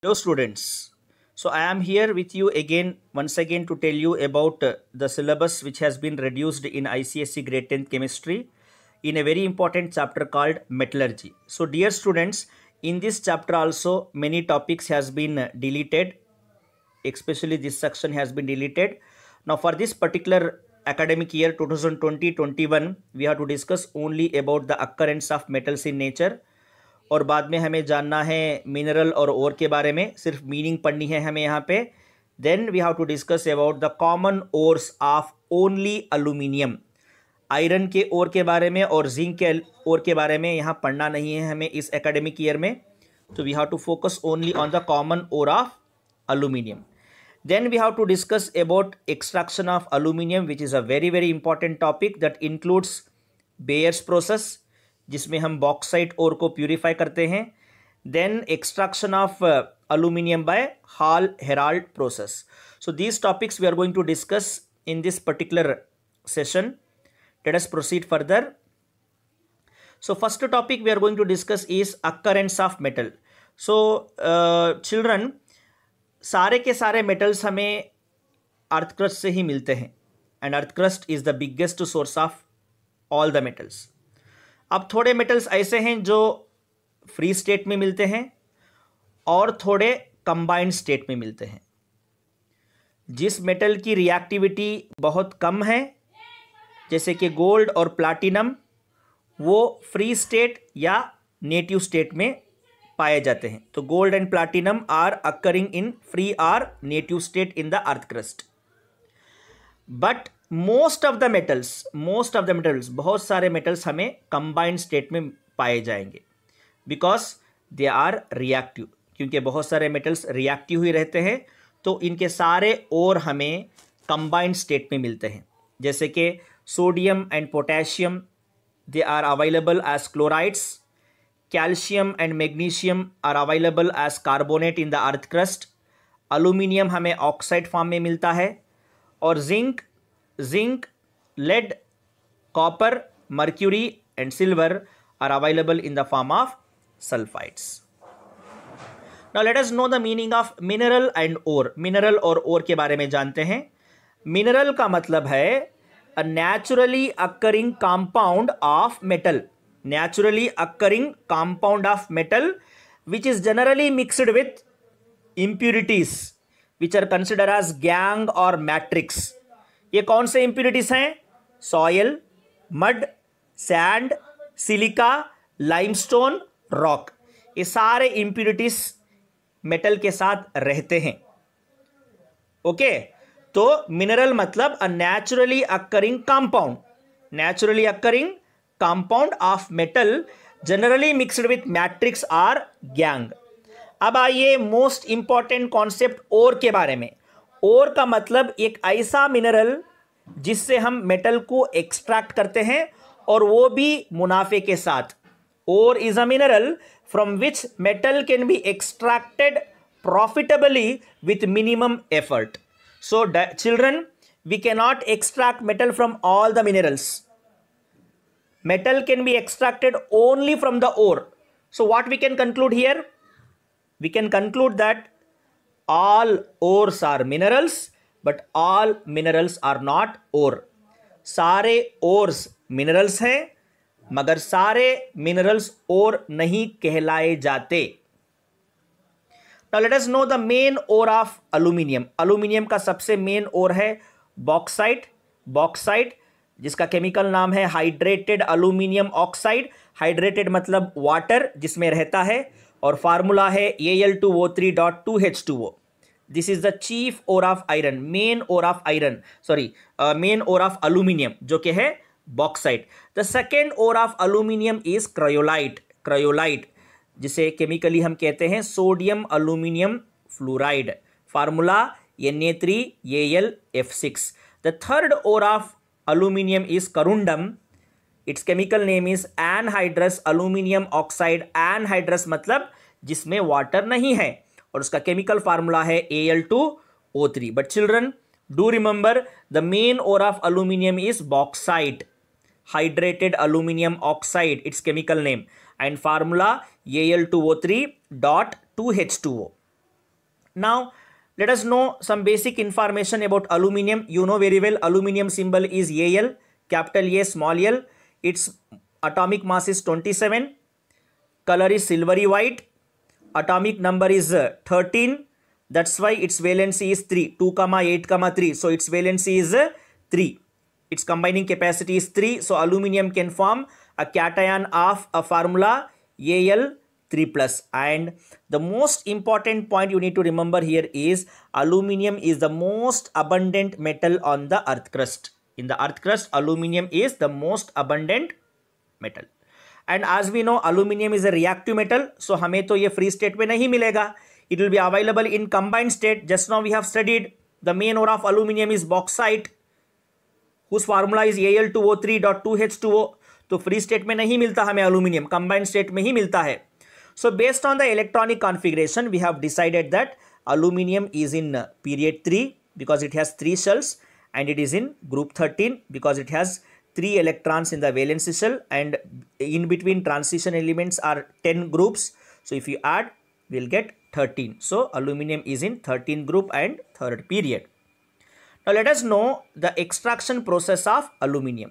Hello students. So I am here with you once again to tell you about the syllabus which has been reduced in ICSE grade 10th chemistry in a very important chapter called metallurgy. So dear students, in this chapter also many topics has been deleted, especially this section has been deleted. Now for this particular academic year 2020-21 we have to discuss only about the occurrence of metals in nature और बाद में हमें जानना है mineral और ore के बारे में, सिर्फ मीनिंग पढ़नी है हमें यहाँ पे. Then we have to discuss about the common ores of only aluminium. Iron के ओर के बारे में और जिंक के ओर के बारे में यहाँ पढ़ना नहीं है हमें इस एकेडमिक ईयर में. तो we have to focus only on the common ore of aluminium. Then we have to discuss about extraction of aluminium, which is a very very important topic that includes Bayer's process, जिसमें हम bauxite ore को purify करते हैं. Then extraction of aluminium by Hall-Héroult process. So these topics we are going to discuss in this particular session. Let us proceed further. So first topic we are going to discuss is occurrence of metal. So children, सारे के सारे metals हमें earth crust से ही मिलते हैं and earth crust is the biggest source of all the metals. अब थोड़े metals ऐसे हैं जो फ्री स्टेट में मिलते हैं और थोड़े कंबाइंड स्टेट में मिलते हैं. जिस मेटल की रिएक्टिविटी बहुत कम है जैसे कि गोल्ड और प्लैटिनम, वो फ्री स्टेट या नेटिव स्टेट में पाए जाते हैं. तो gold and platinum are occurring in free or native state in the earth crust. But most of the metals बहुत सारे मेटल्स हमें कंबाइंड स्टेट में पाए जाएंगे बिकॉज दे आर रिएक्टिव. क्योंकि बहुत सारे मेटल्स रिएक्टिव ही रहते हैं तो इनके सारे और हमें कंबाइंड स्टेट में मिलते हैं. जैसे कि sodium and potassium, they are available as chlorides. Calcium and magnesium are available as carbonate in the earth crust. Aluminium हमें ऑक्साइड फॉर्म में मिलता है. और zinc, lead, copper, mercury and silver are available in the form of sulphides. Now let us know the meaning of mineral and ore. Mineral और ore के बारे में जानते हैं. मिनरल का मतलब है a naturally occurring compound of metal. Naturally occurring compound of metal which is generally mixed with impurities which are considered as gangue or matrix. ये कौन से impurities हैं? Soil, mud, sand, silica, limestone, rock. ये सारे impurities metal के साथ रहते हैं. ओके, तो mineral मतलब a naturally occurring compound. Naturally occurring compound of metal generally mixed with matrix or gangue. अब आइए मोस्ट इंपॉर्टेंट कॉन्सेप्ट ओर के बारे में. ओर का मतलब एक ऐसा मिनरल जिससे हम मेटल को एक्सट्रैक्ट करते हैं और वो भी मुनाफे के साथ. Ore is a mineral from which metal can be extracted profitably with minimum effort. So children, we cannot extract metal from all the minerals. Metal can be extracted only from the ore. So what we can conclude here? We can conclude that all ores are minerals, but all minerals are not ore. सारे ores minerals हैं मगर सारे minerals ore नहीं कहलाए जाते. Now let us know the main ore of aluminium. Aluminium का सबसे main ore है बॉक्साइट, जिसका केमिकल नाम है हाइड्रेटेड अल्यूमिनियम ऑक्साइड. हाइड्रेटेड मतलब वाटर जिसमें रहता है और फार्मूला है Al2O3.2H2O. This is the chief ore of iron, main ore of aluminium जो कि है bauxite. The second ore of aluminium is cryolite, जिसे केमिकली हम कहते हैं sodium aluminium fluoride. Formula Na3Al(F6). The third ore of aluminum is corundum. Its chemical name is anhydrous aluminum oxide. Anhydrous मतलब जिसमें water नहीं है और उसका केमिकल फार्मूला है Al2O3. But children, do remember the main ore of aluminum is bauxite, hydrated aluminum oxide, its chemical name, and formula Al2O3.2H2O. Now, let us know some basic information about aluminum. You know very well, aluminum symbol is Al, capital A, small l. Its atomic mass is 27. Color is silvery white. Atomic number is 13. That's why its valency is 3. 2, 8, 3. So its valency is 3. Its combining capacity is 3. So aluminum can form a cation of a formula Al3+. And the most important point you need to remember here is aluminum is the most abundant metal on the earth crust. In the earth crust, aluminum is the most abundant metal. And as we know, aluminum is a reactive metal. So हमें तो ये free state में नहीं मिलेगा. It will be available in combined state. Just now we have studied the main ore of aluminum is bauxite, whose formula is Al2O3.2H2O. तो free state में नहीं मिलता हमें aluminum, combined state में ही मिलता है. So based on the electronic configuration, we have decided that aluminum is in period 3 because it has 3 shells, and it is in group 13 because it has 3 electrons in the valence shell, and in between transition elements are 10 groups. So if you add, we'll get 13. So aluminum is in 13 group and 3rd period. Now let us know the extraction process of aluminum.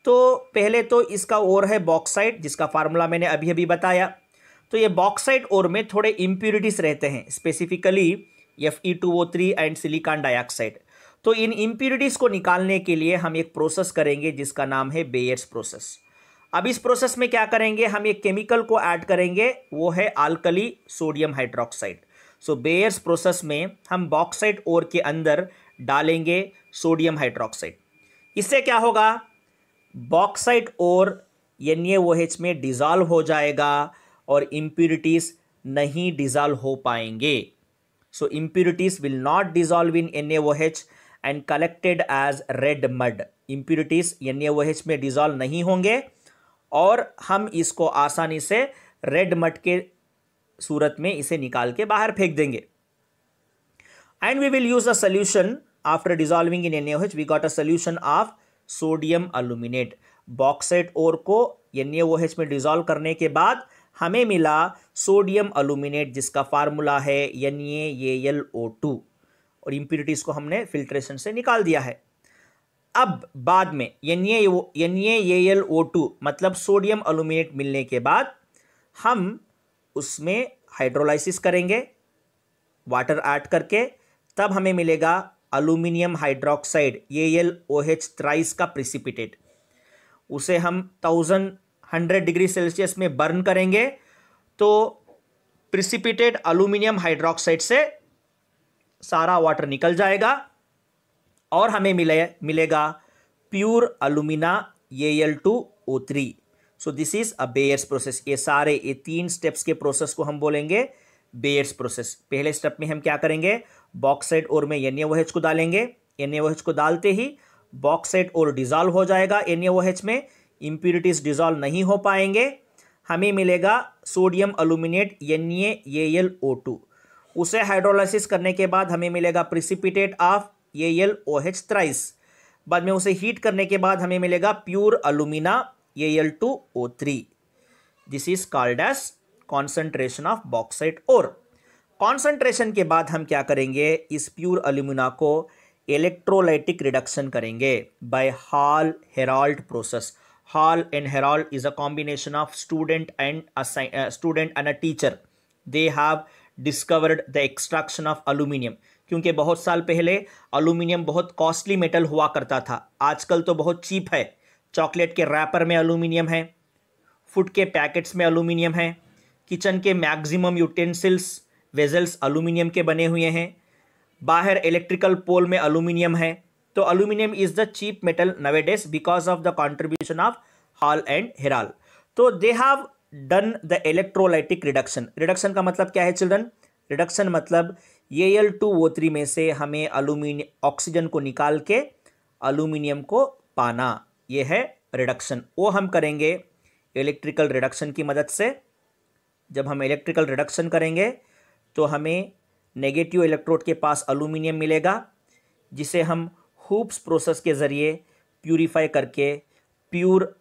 तो पहले तो इसका ओर है bauxite, जिसका formula मैंने अभी अभी बताया. तो ये बॉक्साइट ओर में थोड़े इम्प्यूरिटीज रहते हैं, specifically Fe2O3 and silicon dioxide. तो इन इम्प्यूरिटीज को निकालने के लिए हम एक प्रोसेस करेंगे जिसका नाम है बेयर्स प्रोसेस. अब इस प्रोसेस में क्या करेंगे, हम एक केमिकल को ऐड करेंगे, वो है अल्कली सोडियम हाइड्रोक्साइड. सो बेयर्स प्रोसेस में हम बॉक्साइट ओर के अंदर डालेंगे सोडियम हाइड्रोक्साइड. इससे क्या होगा, बॉक्साइट ओर NaOH में डिजॉल्व हो जाएगा और इम्प्यूरिटीज नहीं डिजॉल्व हो पाएंगे. So impurities will not dissolve in NaOH and collected as red mud. Impurities NaOH में डिजॉल्व नहीं होंगे और हम इसको आसानी से रेड मड के सूरत में इसे निकाल के बाहर फेंक देंगे. And we will use a solution after dissolving in NaOH. We got a solution of sodium aluminate. Bauxite ore को NaOH में डिजॉल्व करने के बाद हमें मिला सोडियम अल्यूमिनेट, जिसका फार्मूला है NaAlO2, और इम्प्यूरिटीज को हमने फिल्ट्रेशन से निकाल दिया है. अब बाद में NaAlO2 मतलब सोडियम अल्यूमिनेट मिलने के बाद हम उसमें हाइड्रोलाइसिस करेंगे वाटर ऐड करके, तब हमें मिलेगा अल्यूमिनियम हाइड्रोक्साइड AlOH थ्राइस का प्रिसिपिटेट. उसे हम 1100 डिग्री सेल्सियस में बर्न करेंगे तो प्रिसिपिटेट अल्यूमिनियम हाइड्रोक्साइड से सारा वाटर निकल जाएगा और हमें मिलेगा pure alumina Al2O3. So this is a Bayer's process. ये 3 स्टेप्स के प्रोसेस को हम बोलेंगे बेयर्स प्रोसेस. पहले स्टेप में हम क्या करेंगे, बॉक्साइट ओर में NaOH को डालेंगे. NaOH को डालते ही बॉक्साइट ओर डिजॉल्व हो जाएगा NaOH में, इम्प्यूरिटीज डिजॉल्व नहीं हो पाएंगे. हमें मिलेगा सोडियम अल्यूमिनेट NaAlO2. उसे हाइड्रोलाइसिस करने के बाद हमें मिलेगा प्रिसिपिटेट ऑफ AlOH थ्राइस. बाद में उसे हीट करने के बाद हमें मिलेगा pure alumina Al2O3. This is called as concentration of bauxite ore. Concentration के बाद हम क्या करेंगे, इस प्योर अलुमिना को इलेक्ट्रोलाइटिक रिडक्शन करेंगे by Hall Heroult process. Hall and Heroult is a combination of student and a teacher. They have discovered the extraction of aluminium. क्योंकि बहुत साल पहले अल्यूमिनियम बहुत कॉस्टली मेटल हुआ करता था, आजकल तो बहुत चीप है. चॉकलेट के रैपर में अल्यूमिनियम है, फूड के पैकेट्स में अल्यूमिनियम है, किचन के मैक्सिमम यूटेंसिल्स वेजल्स अल्यूमिनियम के बने हुए हैं, बाहर इलेक्ट्रिकल पोल में अल्यूमिनियम है. तो aluminium is the cheap metal nowadays because of the contribution of Hall and Heroult. तो they have done the electrolytic reduction. Reduction का मतलब क्या है चिल्ड्रन, रिडक्शन मतलब Al2O3 में से हमें अल्यूमिनियम ऑक्सीजन को निकाल के अल्यूमिनियम को पाना, यह है रिडक्शन. वो हम करेंगे इलेक्ट्रिकल रिडक्शन की मदद से. जब हम इलेक्ट्रिकल रिडक्शन करेंगे तो हमें नेगेटिव इलेक्ट्रोड के पास अल्यूमिनियम मिलेगा, जिसे हम हुप्स प्रोसेस के ज़रिए प्यूरिफाई करके प्योर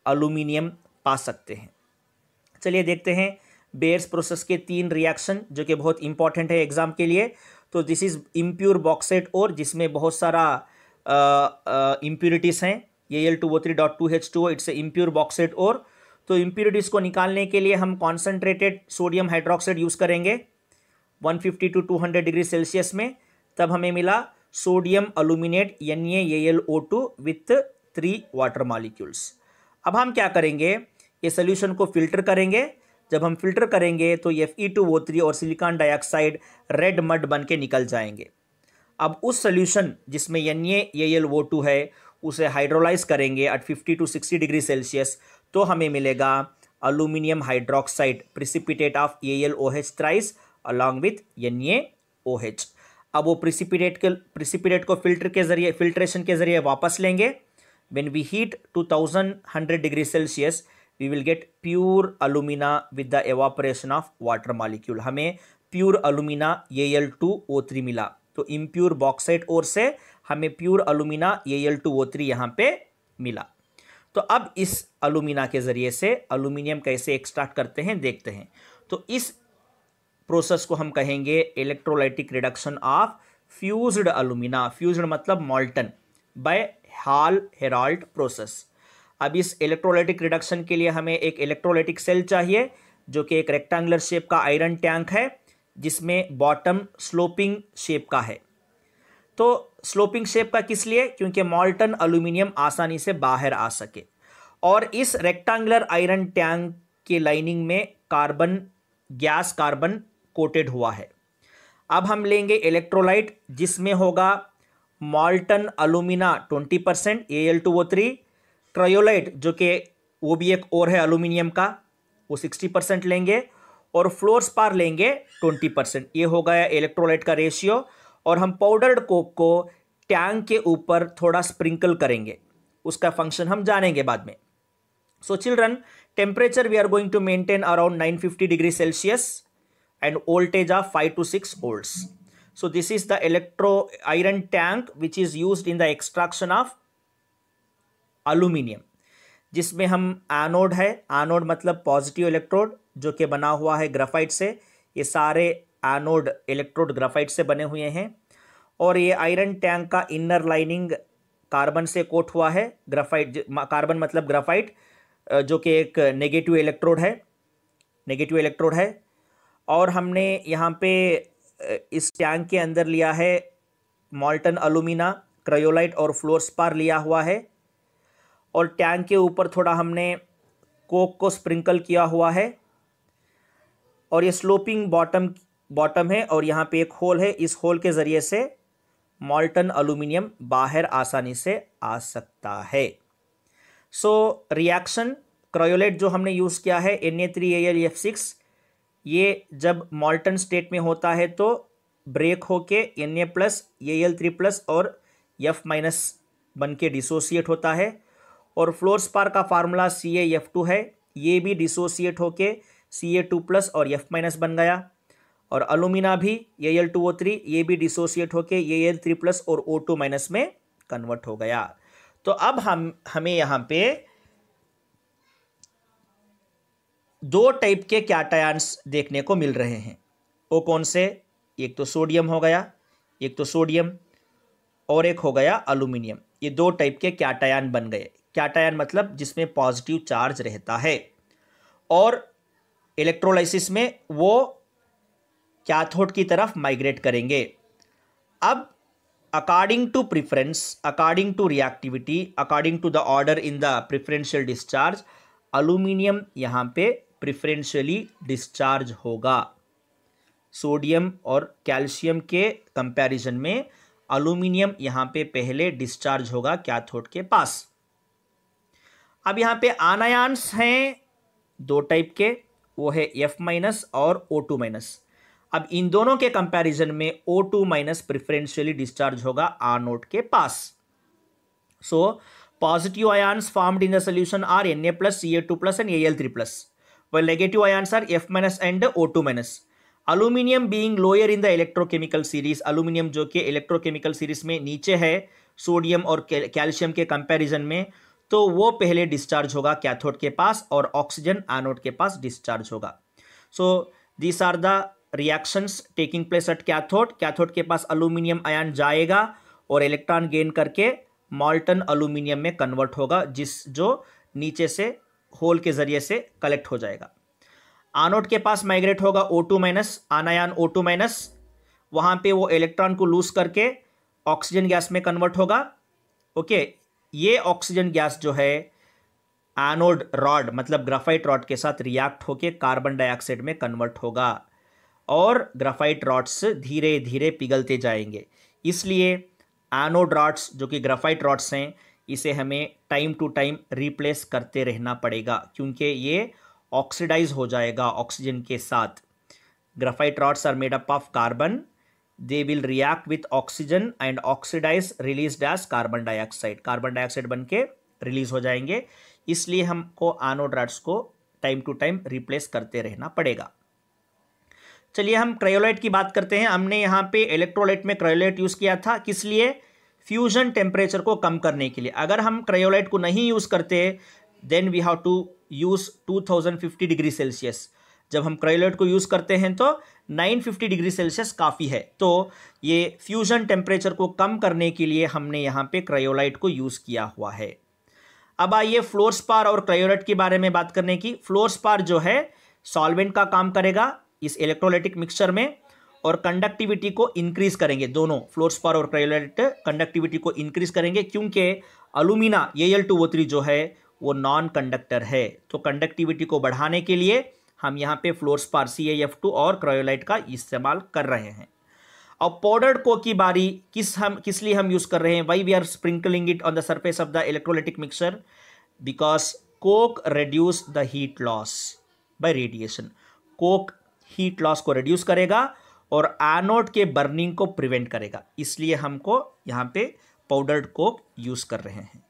अल्यूमिनियम पा सकते हैं. चलिए देखते हैं बेयर्स प्रोसेस के 3 रिएक्शन जो कि बहुत इंपॉर्टेंट है एग्जाम के लिए। तो this is impure bauxite ore, जिसमें बहुत सारा इम्प्योरिटीज हैं। Al2O3.2H2O, it's a impure bauxite ore. तो इम्प्योरिटीज को निकालने के लिए हम कॉन्सेंट्रेटेड सोडियम हाइड्रोक्साइड यूज करेंगे 150 to 200 डिग्री सेल्सियस में। तब हमें मिला sodium aluminate NaAlO2 with 3 water molecules. अब हम क्या करेंगे, ये सोल्यूशन को फिल्टर करेंगे। जब हम फिल्टर करेंगे तो Fe2O3 और सिलिकॉन डाइऑक्साइड रेड मड बन के निकल जाएंगे। अब उस सोल्यूशन जिसमें NaAlO2 है उसे हाइड्रोलाइज करेंगे एट 50 to 60 डिग्री सेल्सियस, तो हमें मिलेगा aluminium hydroxide precipitate of AlOH thrice along with NaOH। अब वो प्रिसिपिटेट को फिल्ट्रेशन के जरिए वापस लेंगे। When we heat 2100 degree Celsius we will get pure alumina with the evaporation of water molecule. हमें प्योर अलुमिना Al2O3 मिला। तो इम्प्योर बॉक्साइट ओर से हमें प्योर अलुमिना Al2O3 यहाँ पे मिला। तो अब इस अलुमिना के जरिए से अलुमिनियम कैसे एक्सट्रैक्ट करते हैं देखते हैं। तो इस प्रोसेस को हम कहेंगे electrolytic reduction of fused alumina. Fused मतलब molten by Hall Heroult process. अब इस इलेक्ट्रोलाइटिक रिडक्शन के लिए हमें एक इलेक्ट्रोलाइटिक सेल चाहिए जो कि एक रेक्टेंगुलर शेप का आयरन टैंक है जिसमें बॉटम स्लोपिंग शेप का है। तो स्लोपिंग शेप का किस लिए, क्योंकि मॉल्टन अल्यूमिनियम आसानी से बाहर आ सके। और इस रेक्टेंगुलर आयरन टैंक के लाइनिंग में गैस कार्बन कोटेड हुआ है। अब हम लेंगे इलेक्ट्रोलाइट जिसमें होगा मॉल्टन अलुमिना 20% Al2O3, क्रायोलाइट जो कि वो भी एक और है अलुमिनियम का, वो 60% लेंगे, और फ्लोरस्पार लेंगे 20%। ये हो गया इलेक्ट्रोलाइट का रेशियो। और हम पाउडर्ड कोक को टैंक के ऊपर थोड़ा स्प्रिंकल करेंगे, उसका फंक्शन हम जानेंगे बाद में। So children, temperature we are going to maintain around 950 degree Celsius and voltage of 5 to 6 volts. So this is the electro iron tank which is used in the extraction of aluminium, जिसमें हम anode है, anode मतलब positive electrode जो कि बना हुआ है graphite से। ये सारे एनोड इलेक्ट्रोड ग्राफाइट से बने हुए हैं। और ये आयरन टैंक का इनर लाइनिंग कार्बन से कोट हुआ है। ग्राफाइट, कार्बन मतलब ग्राफाइट जो कि एक नेगेटिव इलेक्ट्रोड है। और हमने यहाँ पे इस टैंक के अंदर लिया है मॉल्टन अलुमिना, क्रायोलाइट और फ्लोरस्पार लिया हुआ है। और टैंक के ऊपर थोड़ा हमने कोक को स्प्रिंकल किया हुआ है। और ये स्लोपिंग बॉटम है और यहाँ पे एक होल है। इस होल के ज़रिए से मॉल्टन अलुमिनियम बाहर आसानी से आ सकता है। सो रिएक्शन क्रायोलाइट जो हमने यूज़ किया है Na3AlF6, ये जब मॉल्टन स्टेट में होता है तो ब्रेक होके Na+, Al3+ और F- बन के डिसोसिएट होता है। और फ्लोरस्पार का फार्मूला CaF2 है, ये भी डिसोसिएट होके Ca2+ और F- बन गया। और अलुमिना भी Al2O3, ये भी डिसोसिएट होके Al3+ और O2- में कन्वर्ट हो गया। तो अब हमें यहाँ पे दो टाइप के कैटायंस देखने को मिल रहे हैं। वो कौन से, एक तो सोडियम हो गया, एक तो सोडियम और एक हो गया अल्यूमिनियम। ये दो टाइप के कैटायन बन गए। कैटायन मतलब जिसमें पॉजिटिव चार्ज रहता है, और इलेक्ट्रोलाइसिस में वो कैथोड की तरफ माइग्रेट करेंगे। अब according to preference, according to reactivity, according to the order in the preferential discharge, aluminium यहाँ पे प्रिफरेंशियली डिस्चार्ज होगा। सोडियम और कैल्शियम के कंपैरिजन में अल्यूमिनियम यहाँ पे पहले डिस्चार्ज होगा कैथोड के पास। अब यहाँ पे आनायंस हैं दो टाइप के, वो है F- और O2-। अब इन दोनों के कंपैरिजन में O2- प्रिफरेंशियली डिस्चार्ज होगा एनोड के पास। सो positive ions formed in the solution are Na+, Ca2+, and Al3+, while negative ions are F- and O2-। Aluminium being lower in the electrochemical series, aluminium जो कि electrochemical series में नीचे है sodium और calcium के comparison में, तो वो पहले डिस्चार्ज होगा कैथोड के पास और ऑक्सीजन एनोड के पास डिस्चार्ज होगा। So these are the reactions taking place at cathode. Cathode के पास अल्यूमिनियम आयन जाएगा और इलेक्ट्रॉन गेन करके मॉल्टन अल्यूमिनियम में कन्वर्ट होगा, जो नीचे से होल के जरिए से कलेक्ट हो जाएगा। एनोड के पास माइग्रेट होगा O2 माइनस, आनायन O2 माइनस, वहां पे वो इलेक्ट्रॉन को लूज करके ऑक्सीजन गैस में कन्वर्ट होगा। ओके, ये ऑक्सीजन गैस जो है एनोड रॉड मतलब ग्राफाइट रॉड के साथ रिएक्ट होके कार्बन डाइऑक्साइड में कन्वर्ट होगा और ग्राफाइट रॉड्स धीरे धीरे पिघलते जाएंगे। इसलिए एनोड रॉड्स जो कि ग्राफाइट रॉड्स हैं, इसे हमें टाइम टू टाइम रिप्लेस करते रहना पड़ेगा क्योंकि ये ऑक्सीडाइज हो जाएगा ऑक्सीजन के साथ। Graphite rods are made up of carbon, they will react with oxygen and oxidise released as carbon dioxide. Carbon dioxide बन के रिलीज हो जाएंगे, इसलिए हमको एनोड रॉड्स को टाइम टू टाइम रिप्लेस करते रहना पड़ेगा। चलिए हम क्रायोलाइट की बात करते हैं। हमने यहाँ पे इलेक्ट्रोलाइट में क्रायोलाइट यूज किया था, किस लिए? फ्यूजन टेम्परेचर को कम करने के लिए। अगर हम क्रायोलाइट को नहीं यूज करते then we have to use 2050 degree Celsius. जब हम क्रायोलाइट को यूज करते हैं तो 950 डिग्री सेल्सियस काफ़ी है। तो ये फ्यूजन टेम्परेचर को कम करने के लिए हमने यहाँ पे क्रायोलाइट को यूज किया हुआ है। अब आइए फ्लोरस्पार और क्रायोलाइट के बारे में बात करने की। फ्लोरस्पार जो है सॉल्वेंट का काम करेगा इस इलेक्ट्रोलाइटिक मिक्सचर में और कंडक्टिविटी को इंक्रीज करेंगे। दोनों फ्लोरस्पार और क्रायोलाइट कंडक्टिविटी को इंक्रीज करेंगे क्योंकि अलुमिना Al2O3 जो है वो नॉन कंडक्टर है। तो कंडक्टिविटी को बढ़ाने के लिए हम यहाँ पे फ्लोरस्पार CaF2 और क्रायोलाइट का इस्तेमाल कर रहे हैं। अब पाउडर्ड कोक की बारी किस लिए हम यूज कर रहे हैं? Why we are sprinkling it on the surface of the electrolytic mixture? Because coke reduce the heat loss by radiation. Coke heat loss को रिड्यूस करेगा और एनोड के बर्निंग को प्रिवेंट करेगा, इसलिए हमको यहाँ पे पाउडर्ड कोक यूज कर रहे हैं।